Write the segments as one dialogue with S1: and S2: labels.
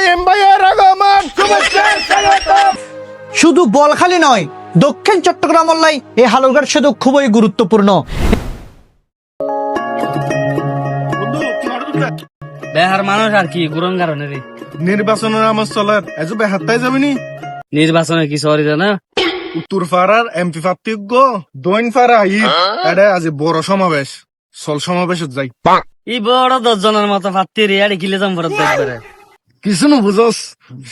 S1: নাইম ভাইয়ের আগমন শুভেচ্ছার স্বাগতম।
S2: শুধু বলখালি নয়, দক্ষিণ চট্টগ্রাম মহল্লায় এই হালুরঘাট সেতু খুবই গুরুত্বপূর্ণ।
S3: বেহার মানুষ আর কি গুরন কারণে রে
S1: নির্বাচনের আমার চলার এজো বেহাত্তাই যাবিনি
S3: নির্বাচনে কি সরি জানা
S1: উত্তর পাড়ার এমপি প্রার্থীজ্ঞ দৈন পাড়া এটা আজ বড় সমাবেশ চল সমাবেশত যাই
S3: ই বড় 10 জনের মতো পাত্তি রে আরে কিলে যাম বড় দেখবারে
S1: কিছু বুঝস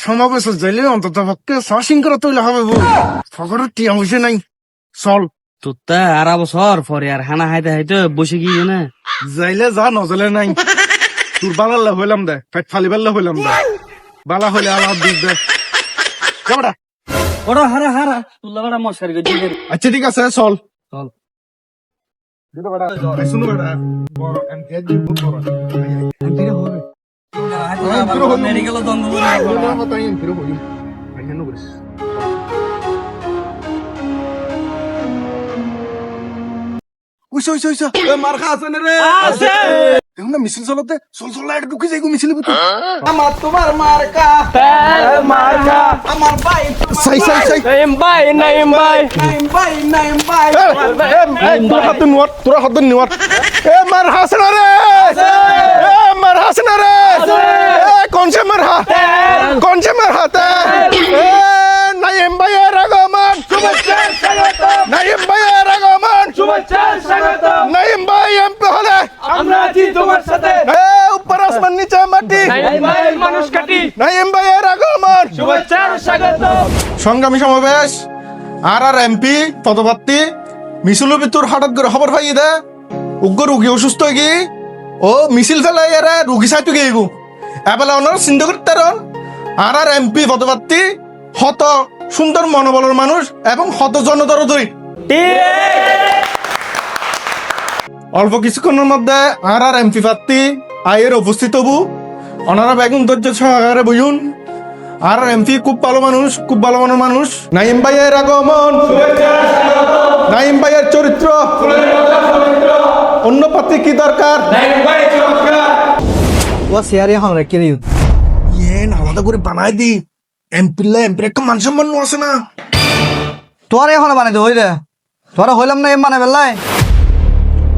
S1: সমাবেশত যাইলে অন্তত পক্ষে সাসিং করা তৈলে হবে বল ফকরের টিয়া হইছে নাই চল
S3: তুত্তা আর বছর পরে আর হানা হাইতে হাইতে বসে গিয়ে না
S1: যাইলে যা নজলে নাই তোর বালাল্লা হইলাম দে পেট ফালিবাল্লা হইলাম দে বালা হইলে আমার দিস দে যাবড়া
S3: বড় হারা হারা তুল্লা বড় মশারি গদি দে
S1: আচ্ছা ঠিক আছে চল
S3: চল
S1: দিদা বড়া শুনো বড়া বড় এমপি জি বহুত বড় এমপি রে হবে
S3: মেডিকেল দন্দ
S1: মার খা আছে রে
S3: আছে
S1: দেখুন না মিছিল চলতে চল চল লাইট ঢুকে যাইগো মিছিল ভিতর
S2: আমার তোমার মার্কা
S3: মার্কা
S2: আমার ভাই
S1: সাই সাই সাই
S3: নাইম ভাই
S2: নাইম ভাই
S1: তোরা হাত নিওয়ার এ মার হাসনা রে এ মার হাসনা রে এ কোন সে মার হা কোন সে মার হাতে এ নাইম ভাইয়ের আগমন শুভেচ্ছার স্বাগতম নাইম ভাইয়ের আগমন
S3: শুভেচ্ছার স্বাগতম
S1: নাইম ভাই এমপি হলে
S3: আমরা আছি তোমার সাথে
S1: এ উপর আসমান নিচে মাটি
S3: নাইম ভাই মানুষ কাটি
S1: নাইম ভাইয়ের আগমন
S3: শুভেচ্ছার স্বাগতম
S1: সংগ্রামী সমাবেশ আর এমপি পদপ্রার্থী মিছিল ভিতর হঠাৎ করে খবর পাই দে উগ্র রুগী অসুস্থ হয়ে গিয়ে ও মিছিল ফেলাই এরা রুগী সাইতে গিয়ে গু এবেলা ওনার চিন্তা করতে আর এমপি পদপ্রার্থী হত সুন্দর মনোবলের মানুষ এবং হত জনদরদী অল্প কিছুক্ষণের মধ্যে আর এমপি প্রার্থী আয়ের উপস্থিত হবু ওনারা বেগুন ধৈর্য সহকারে বইউন আর এমপি খুব ভালো মানুষ খুব ভালো মনের মানুষ নাইম ভাইয়ের আগমন নাইম ভাইয়ের চরিত্র অন্য প্রার্থী কি দরকার
S2: ও সিয়ারি এখন রেখে দিও
S1: ইয়ে আলাদা করে বানাই দি এমপির একটা মান সম্মান আছে না
S2: তোর এখন বানাই দে হই রে তোরা হইলাম না এম মানে বেলায়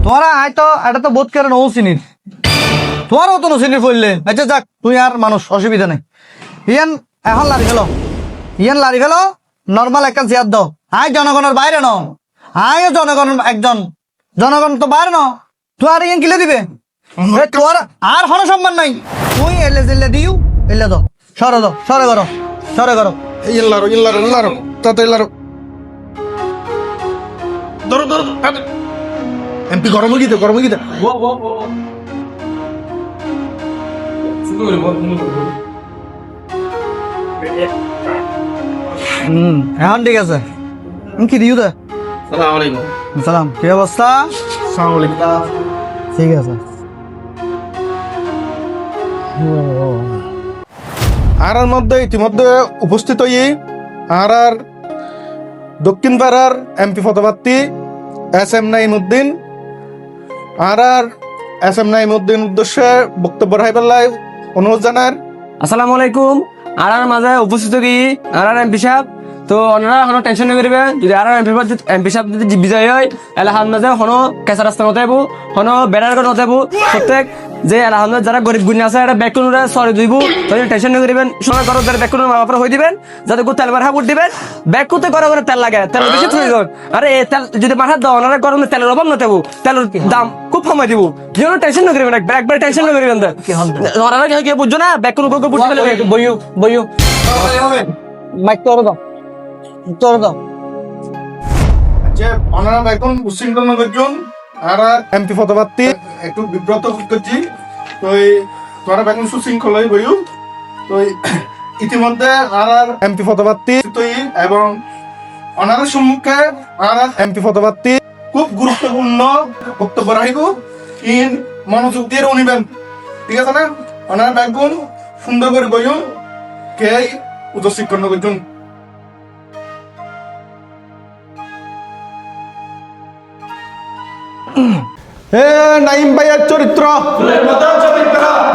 S2: তোরা হয়তো এটা তো বোধ করে নৌ চিনির তোমারও তো চিনির পড়লে আচ্ছা যাক তুই আর মানুষ অসুবিধা নেই ইয়ান এখন লারি ফেলো নর্মাল একটা চেয়ার দাও আয় জনগণের বাইরে ন আয় জনগণের একজন জনগণ তো বাইরে ন তুই আর ইয়ান কিলে দিবে তোর আর হন সম্মান নাই তুই এলে জেলে দিও এলে দাও সরে করো
S1: ইল্লারো তাতে ইল্লারো ধরো এমপি গরম গীতে
S2: এখন ঠিক আছে কি দিও দে সালাম কি অবস্থা ঠিক আছে
S1: আর মধ্যে ইতিমধ্যে উপস্থিত হই আর দক্ষিণ পাড়ার এমপি পদপ্রার্থী SM নাইমুদ্দিন আর SM নাইমুদ্দিন উদ্দেশ্যে বক্তব্য রাখবার অনুরোধ জানার
S3: আসসালামু আলাইকুম আর মাঝে উপস্থিত কি আর এমপি সাহেব তো ওনারা কোনো টেনশন নেই করবে যদি আর এমপি সাহেব যদি বিজয় হয় এলাহার মাঝে কোনো কেঁচা রাস্তা নতাইবো কোনো ব্যানার করে নতাইবো প্রত্যেক যে এলাহার যারা গরিব গুণী আছে এটা ব্যাগ করে সরি দিব তো টেনশন নেই করবেন সময় করো যারা ব্যাগ করে মা বাপরা হয়ে দিবেন যাতে তেল মারা ভোট দিবেন ব্যাগ করতে করে করে তেল লাগে তেল বেশি প্রয়োজন আরে এই তেল যদি মাথা দাও ওনারা গরমে তেলের অভাব নতাইবো তেলের দাম খুব কমাই দিব যেন টেনশন নেই করবেন একবার টেনশন নেই করবেন ওনারা কি বুঝছো না ব্যাগ করে বুঝতে বইও মাইক তোর দাও
S1: যে ওনারা এখন উচ্ছৃঙ্খল করছেন আর এমপি পদপ্রার্থী একটু বিব্রত করছি তো তোরা এখন সুশৃঙ্খল হয়ে বইও তো ইতিমধ্যে আর এমপি পদপ্রার্থী এবং ওনাদের সম্মুখে আর এমপি পদপ্রার্থী খুব গুরুত্বপূর্ণ বক্তব্য রাখিব ইন মনোযোগ দিয়ে উনিবেন ঠিক আছে না ওনারা বেগুন সুন্দর করে বইও কে উচ্চশিক্ষণ করছেন নাইম ভাইয়ের চরিত্র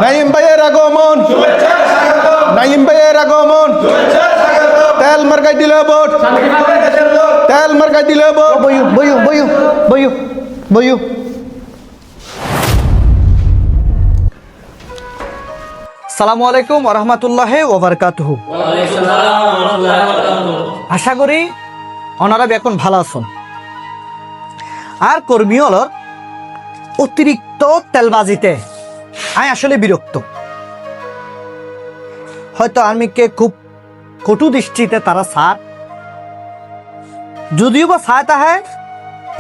S1: নাইম ভাইয়ের আগমন নাইম ভাইয়ের আগমন তেল মার্কাই দিলে ভোট তেল মার্কাই দিলে ভোট
S2: বইয়ু বইয়ু বইয়ু বইয়ু বইয়ু আসসালামু আলাইকুম ওয়া রাহমাতুল্লাহি ওয়া বারাকাতুহু। আশা করি ওনারা এখন ভালো আছেন। আর কর্মী হলর অতিরিক্ত তেলবাজিতে আমি আসলে বিরক্ত। হয়তো আর্মিকে খুব কটু দৃষ্টিতে তারা সার, যদিও বা সায় তাহে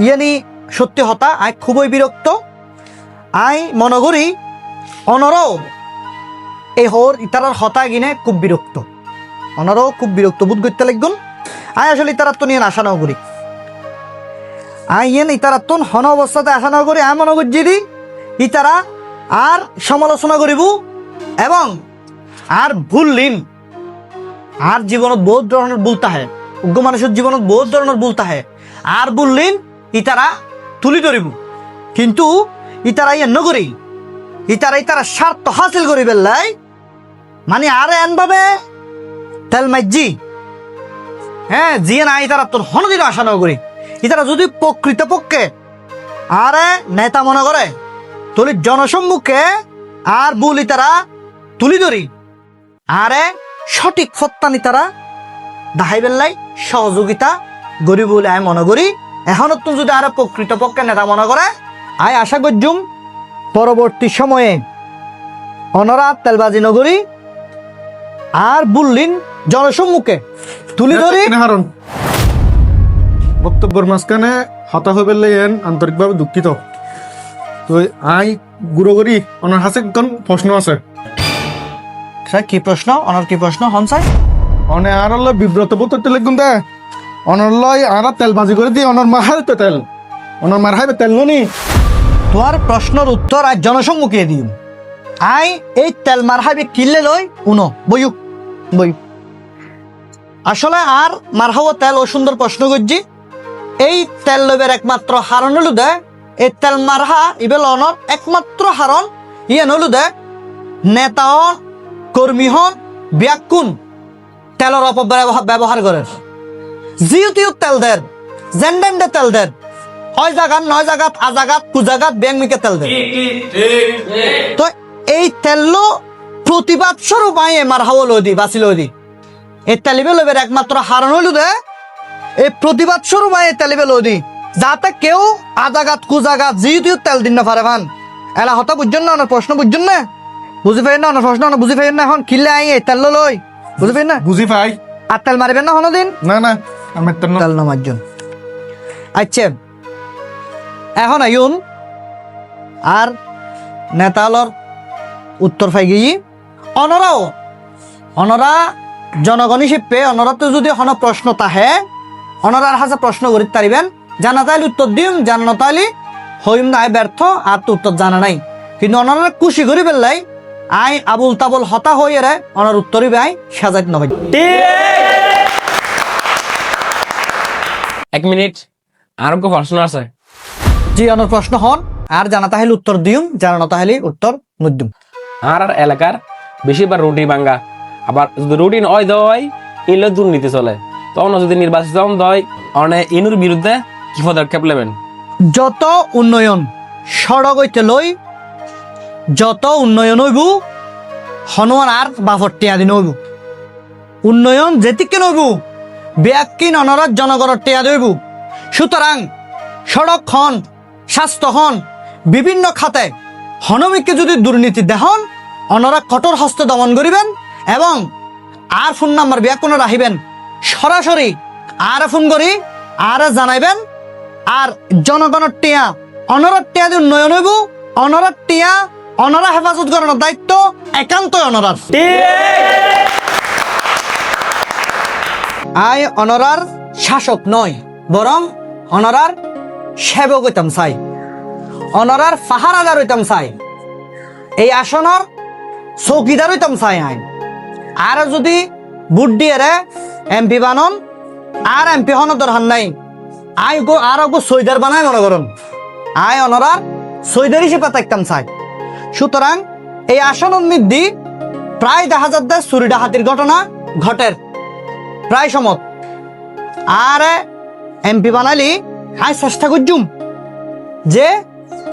S2: ইয়ানি সত্যি হতা আই খুবই বিরক্ত। আই মনে করি অনরাও এই হর ইতারার হতা গিনে খুব বিরক্ত, অনরাও খুব বিরক্ত বোধ করতে লাগুন। আই আসলে ইতারার তো নিয়ে আশা নগরী, আই ইয়েন ইতারার তো হন অবস্থাতে আশা নগরী। আমি মনে করছি দি ইতারা আর সমালোচনা করিব এবং আর ভুললিন, আর জীবনত বহুত ধরনের ভুল তাহে, উগ্র মানুষের জীবনত বহুত ধরনের ভুল তাহে, আর বললেন ইতারা তুলি ধরিব। কিন্তু ইতারা ইয়ে নগরী ইতারা স্বার্থ হাসিল করি বেল্লাই মানে আর এনভাবে তেল মাইজি হ্যাঁ জিয়ে না ইতারা তোর হনদিন আশা নগরী। ইতারা যদি প্রকৃতপক্ষে আরে নেতা মনে করে তুলি জনসম্মুখে আর ভুল ইতারা তুলি ধরি আরে সঠিক ফত্তানি তারা দাহাই বেল্লাই সহযোগিতা গরিব বলে আমি মনে করি। এখন তুমি যদি আরো প্রকৃতপক্ষে নেতা মনে করে আই আশা করছুম পরবর্তী সময়ে অনরা তেলবাজি নগরী আর বুল্লিন জনসম্মুখে তুলি ধরি।
S1: হারণ বক্তব্যের মাঝখানে হতা হয়ে পেলে আন্তরিকভাবে দুঃখিত। তো আই গুরু করি ওনার হাতে কোন প্রশ্ন আছে?
S2: স্যার কি প্রশ্ন? অনার কি প্রশ্ন হনসাই?
S1: অনে আর হলো বিব্রত বোধ করতে লাগুন দে অনর লয় আর তেল ভাজি করে দিয়ে অনর মার তো তেল অনর মার হাইবে তেল নি।
S2: তোমার প্রশ্নের উত্তর আজ জনসম্মুখে দিও। আই এই তেল মার হাইবে কিনলে লই উনো বইয়ু বই আসলে আর মার হাওয়া তেল ও সুন্দর প্রশ্ন করছি। এই তেল লবের একমাত্র হারণ হলু দে এই তেল মারহা ইবেল অনর একমাত্র হারণ ইয়েন হলু দে নেতা হন কর্মী হন ব্যাকুন তেলের অপব্যবহার করে জিউতিউ তেল দেন জেন্ডেন্ডে তেল দেন হয় জাগাত নয় জাগাত আজাগাত কুজাগাত ব্যাংমিকে তেল দেন। তো এই তেল প্রতিবাদ স্বরূপ আইয়ে মার হাওয়া লদি বাঁচি লদি এই তেলিবে লবের একমাত্র হারণ হইল দে এই প্রতিবাদ স্বরূপ আইয়ে তেলিবে লদি যাতে কেউ আজাগাত কুজাগাত জিউতিউ তেল দিন না পারে ভান এলা হতা বুঝছেন না? ওনার প্রশ্ন বুঝছেন না? বুঝি পাইন না? ওনার প্রশ্ন বুঝি পাইন না? এখন কিনলে আইয়ে তেল লই বুঝি পাইন না?
S1: বুঝি পাই
S2: আর তেল মারিবেন না হনো দিন
S1: না না আমি
S2: তেল নামাজন। আচ্ছা এখন আইন আর নেতালর উত্তর পাই গিয়ে অনরাও অনরা জনগণ হিসেবে অনরা তো যদি হন প্রশ্ন তাহে অনরার হাসে প্রশ্ন করি তারিবেন জানা তাইলে উত্তর দিম জানা না তাইলে হইম না ব্যর্থ আর তো উত্তর জানা নাই। কিন্তু অনরা খুশি করি বেললাই আই আবুল তাবুল হতা হয়ে রে অনার উত্তরই আই সাজাইত নবাই।
S3: এক মিনিট আর প্রশ্ন আছে?
S2: জি অনার প্রশ্ন হন আর জানা তাহলে উত্তর দিম জানা না তাহলে উত্তর নদিম।
S3: আর এলাকার বেশিরভাগ রুটি ভাঙ্গা, আবার যদি রুটি নয় দয় এলে দুর্নীতি চলে, তখন যদি নির্বাচিত দয় অনে ইনুর বিরুদ্ধে কি পদক্ষেপ নেবেন?
S2: যত উন্নয়ন সড়ক হইতে লই যত উন্নয়ন হইব হনুমান আর বাফর টিয়া দিন হইব উন্নয়ন যেতিকে নইব ব্যাকিন অনরত জনগণের টিয়া দইব। সুতরাং সড়ক হন স্বাস্থ্য হন বিভিন্ন খাতে হনমিককে যদি দুর্নীতি দেহন অনরা কঠোর হস্তে দমন করিবেন এবং আর ফোন নাম্বার ব্যাকুন রাখিবেন সরাসরি আর ফোন করি আর জানাইবেন। আর জনগণের টিয়া অনরত টিয়া দিয়ে উন্নয়ন হইব অনরত টিয়া অনরা হেফাজত করানোর দায়িত্ব একান্তই অনরার। আই অনরার শাসক নয় বরং অনরার সেবক হইতাম চাই, অনরার পাহারাদার হইতাম চাই, এই আসনের চৌকিদার হইতাম চাই। আইন আর যদি বুট দিয়ে এমপি বানন আর এমপি হন দরকার নাই আই গো আর গো সৈদার বানাই মনে করুন আই অনরার সৈদার হিসেবে থাকতাম চাই। সুতরাং এই আসন মধ্যে প্রায় দেখা যাচ্ছে চুরি ডাকাতির ঘটনা ঘটের প্রায় সময় আর এমপি বানালি আই চেষ্টা করছুম যে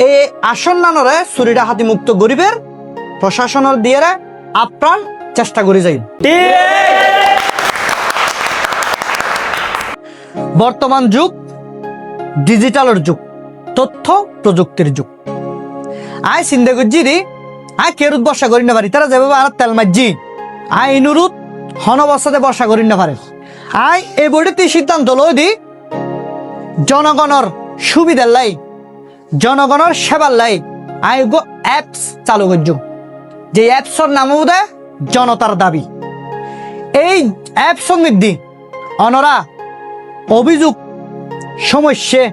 S2: এই আসন্নানরে চুরি ডাকাতি মুক্ত গরিবের প্রশাসনের দিয়ে আপ্রাণ চেষ্টা করে যাই। বর্তমান যুগ ডিজিটালের যুগ, তথ্য প্রযুক্তির যুগ। আই চিন্তা করছি রে আই কেরুত বর্ষা করি না পারি, তারা যেভাবে আর তেল মারছি আই ইনুরুত হনবস্থাতে বর্ষা করি না পারে। আই এই বইটিতে সিদ্ধান্ত লই দি জনগণের সুবিধার লাই, জনগণের সেবার লাই আই গো অ্যাপস চালু করছুম, যে অ্যাপসর নাম বোধ জনতার দাবি। এই অ্যাপসর মধ্যে অনরা অভিযোগ সমস্যা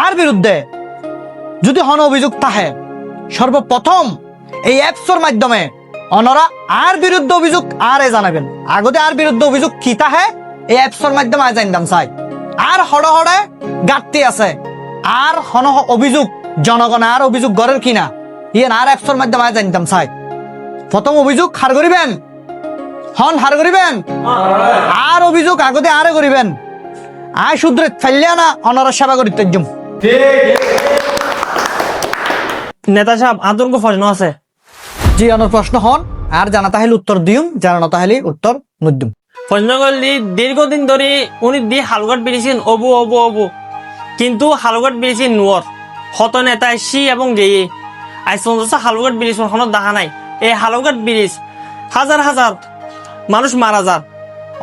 S2: আর বিরুদ্ধে যদি হন অভিযোগ থাকে সর্বপ্রথম এই অ্যাপসর মাধ্যমে অনরা আর বিরুদ্ধে অভিযোগ আরে জানাবেন। আগতে আর বিরুদ্ধে অভিযোগ কি তাহে এই অ্যাপসর মাধ্যমে আজ জানতাম চাই। আর হড়ে হড়ে গাঁটতি আছে আর হন অভিযোগ জনগণ আর অভিযোগ গড়ের কিনা ইয়েন আর অ্যাপসর মাধ্যমে আজ জানতাম চাই। প্রথম অভিযোগ হার করিবেন, হন হার করিবেন আর অভিযোগ আগতে আরে করিবেন। আয় শুদ্রে ফেললিয়া না অনরা সেবা করিতে জুম।
S4: নেতা সাহেব আতঙ্ক প্রশ্ন আছে।
S2: জি অনর প্রশ্ন হন আর জানা তাহলে উত্তর দিউম, জানা না তাহলে উত্তর নদ্যুম।
S4: প্রশ্ন করলি দীর্ঘদিন ধরে উনি দি হালুঘাট বেরিয়েছেন অবু অবু অবু, কিন্তু হালুঘাট বেরিয়েছেন নোয়ার হত নেতা সি এবং গেয়ে আইসা হালুঘাট ব্রিজ কোনো দেখা নাই। এই হালুঘাট ব্রিজ হাজার হাজার মানুষ মারা যান,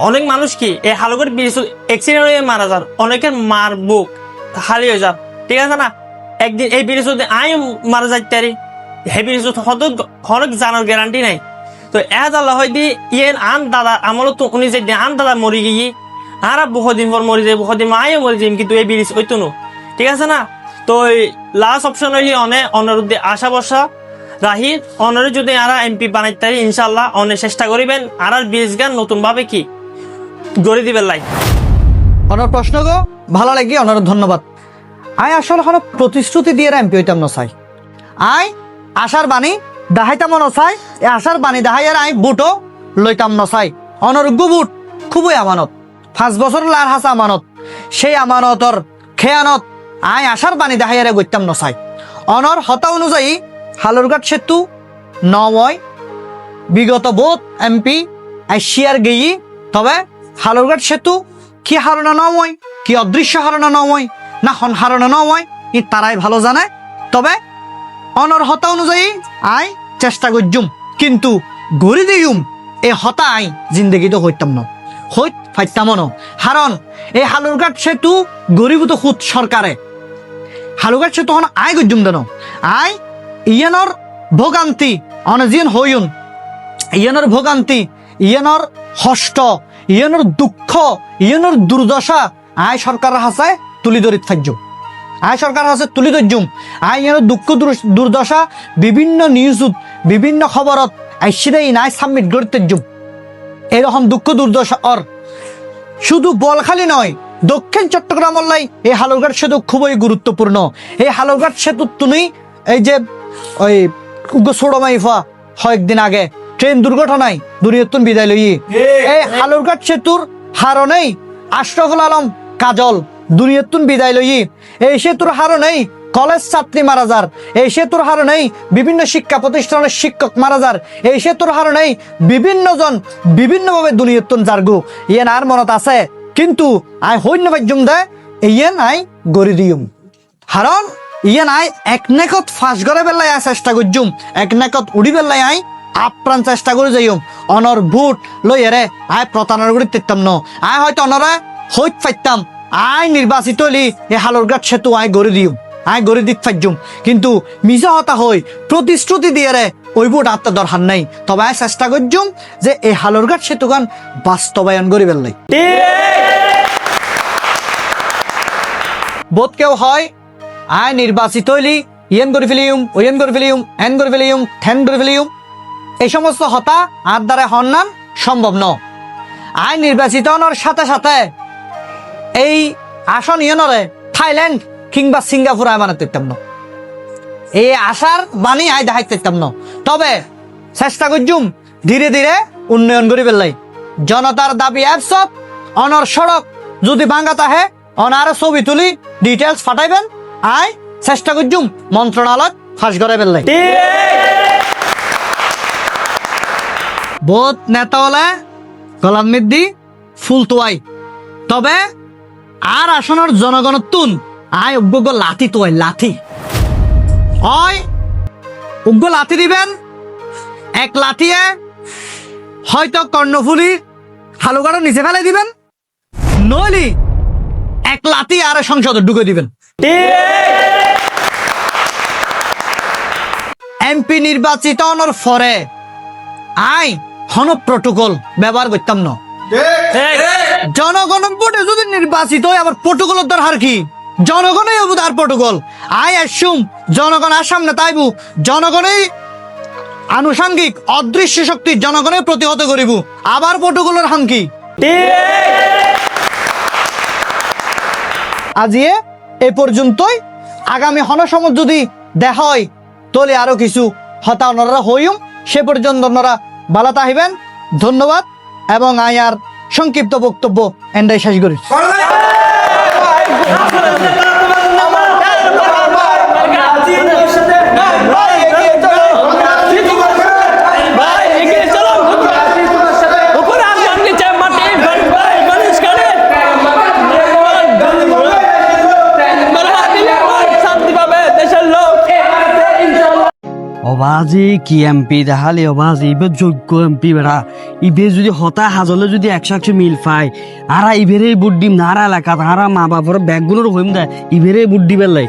S4: অনেক মানুষ কি এই হালুঘাট ব্রিজ অ্যাক্সিডেন্ট হয়ে মারা যান, অনেকের মার বুক খালি হয়ে যান, ঠিক আছে না? একদিন এই ব্রিজ আই মারা যাইতে পারি, এই ব্রিজ হরক জানার গ্যারান্টি নাই। তো আল্লাহ হয়তো ইয়েন আন দাদা আমলো তো উনি যে আন দাদা মরি গিয়ে আর বহুদিন পর মরি যায়, বহুদিন আয়ও মরি যাই, কিন্তু এই ব্রিজ হইতো না, ঠিক আছে না? তো লাস্ট অপশন হইলে অনের আশা বর্ষা রাহি অনরে যদি আর এমপি বানাইতে পারি ইনশাল্লাহ অনেক চেষ্টা করিবেন আর ব্রিজ গান নতুন ভাবে কি গড়ে দিবেন লাই।
S2: অনর প্রশ্ন গো ভালো লাগি, অনর ধন্যবাদ। আই আসলে হলো প্রতিশ্রুতি দিয়ে এমপি হইতাম না চাই, আই আশার বাণী দাহাইতাম না চাই, এই আশার বাণী দাহাইয়ার আই বুটও লইতাম না চাই। অনরোগ্য বুট খুবই আমানত, 5 বছর লার হাসা আমানত, সেই আমানতর খেয়ানত আই আশার বাণী দাহাইয়ারে গইতাম না চাই। অনর হতা অনুযায়ী হালুরঘাট সেতু নয় বিগত বোধ এমপি আইসিয়ার গেই, তবে হালুরঘাট সেতু কি হারণা নয়, কি অদৃশ্য হারণা নয় না হন হারণা নয় ই তারাই ভালো জানে। তবে অনর হতা অনুযায়ী আই চেষ্টা করজুম, কিন্তু গড়ি দিউম এই হতা আই জিন্দগি তো হইতাম না, হইত ফাইতাম না। কারণ এই হালুরঘাট সেতু গরিবত খুদ সরকারে হালুরঘাট সেতু হন আই গজুম দেন আই ইয়ানোর ভোগান্তি অনজিয়ন হইউন, ইয়ানোর ভোগান্তি, ইয়ানোর কষ্ট, ইয়ানোর দুঃখ, ইয়ানোর দুর্দশা আই সরকার হাসায় তুলি ধরিত থাকজুম, আই সরকার হাসে তুলি ধরজুম। আই ইয়ানোর দুঃখ দুর্দশা বিভিন্ন নিউজত বিভিন্ন খবরত আইসিরে নাই সাবমিট করতে জুম। এরকম দুঃখ দুর্দশা অর শুধু বলখালি নয়, দক্ষিণ চট্টগ্রাম লাই এই হালুরঘাট সেতু খুবই গুরুত্বপূর্ণ। এই হালুরঘাট সেতু তুমি এই যে ওই ছোড়মাইফা কয়েকদিন আগে ট্রেন দুর্ঘটনায় দুনিয়তুন বিদায় লই, এই হালুরঘাট সেতুর হারণেই আশরাফুল আলম কাজল দুনিয়তুন বিদায় লই, এই সেতুর হারণেই কলেজ ছাত্রী মারা যার, এই সেতুর হারণেই বিভিন্ন শিক্ষা প্রতিষ্ঠানের শিক্ষক মারা যার, এই সেতুর হারণেই বিভিন্ন জন বিভিন্নভাবে দুনিয়তুন যারগু ইয়েন আর মনত আছে। কিন্তু আই হইন্য বাজ্যম দে ইয়েন আই গড়ি দিউম, কারণ ইয়েন আই এক নেকত ফাঁস করে বেলায় আই চেষ্টা করজুম, এক নেকত উড়ি বেলায় আই আপ্রাণ চেষ্টা করে যাইম। অনর ভোট লই এরে আই প্রতারণা করি তেতাম ন, আই হয়তো অনরা হইত ফাইতাম, আই নির্বাচিত হলি এই হালুরঘাট সেতু আই গড়ি দিউম, আই গড়ি দিত ফাইজুম। কিন্তু মিজা হতা হই প্রতিশ্রুতি দিয়ে রে ওই ভোট আত্মার দরকার নাই। তবে আই চেষ্টা করজুম যে এই হালুরঘাট সেতু গান বাস্তবায়ন করি বেলাই। বোধ কেউ হয় আই নির্বাচিত হইলি ইয়েন করে ফেলিউম, ওয়েন করে ফেলিউম, এন করে ফেলিউম, ঠেন করে ফেলিউম, এই সমস্ত হতা আর দ্বারা হন্নান সম্ভব ন। আই নির্বাচিত হওয়ার সাথে সাথে এই আসন ইয়নরে থাইল্যান্ড কিংবা সিঙ্গাপুর আই বানাতে পারতাম না, এই আশার বাণী আই দেখাইতে পারতাম না। তবে চেষ্টা করজুম ধীরে ধীরে উন্নয়ন করি পেলাই জনতার দাবি অ্যাপসত অনর সড়ক যদি ভাঙ্গা তাহে অনার ছবি তুলি ডিটেলস ফাটাইবেন আই চেষ্টা করছুম মন্ত্রণালয় ফাঁস করে পেলাই বহুত নেতা হলে গলাত মিদ্দি ফুল তোয়াই তবে আর আসনের জনগণের তুন আয় উগ্র লাথি তোয়াই লাথি হয় উগ্র লাথি দিবেন এক লাথিয়ে হয়তো কর্ণফুলি হালুগাড়ো নিচে ফেলে দিবেন নইলি এক লাথি আর সংসদে ঢুকে দিবেন এমপি নির্বাচিত হওয়ার পরে আই হন প্রটোকল ব্যবহার করতাম না জনগণ ভোটে যদি নির্বাচিত হয় আবার প্রটোকলের দরকার কি জনগণই হবু তার প্রটোকল আই আসুম জনগণ আর সামনে তাইবু জনগণই আনুষাঙ্গিক অদৃশ্য শক্তি জনগণের প্রতিহত করিব আবার প্রটোকলের হাঙ্কি আজিয়ে এ পর্যন্তই আগামী হনসমত যদি দেখা হয় তলে আরো কিছু হতা ওনারা হইম সে পর্যন্ত ওনারা বালা তাহিবেন ধন্যবাদ এবং আয়ার সংক্ষিপ্ত বক্তব্য এন্ডাই শেষ করি
S5: অবাজি কি এমপি দেখালে অবাজি ইবে যোগ্য এমপি বেড়া ইবে যদি হতা হাজলে যদি 100 মিল পায় আর ইবেরে বুট দিম না আর এলাকা আর মা বাবার ব্যাগগুলোর হইম দেয় ইবেরে বুট দিবেলাই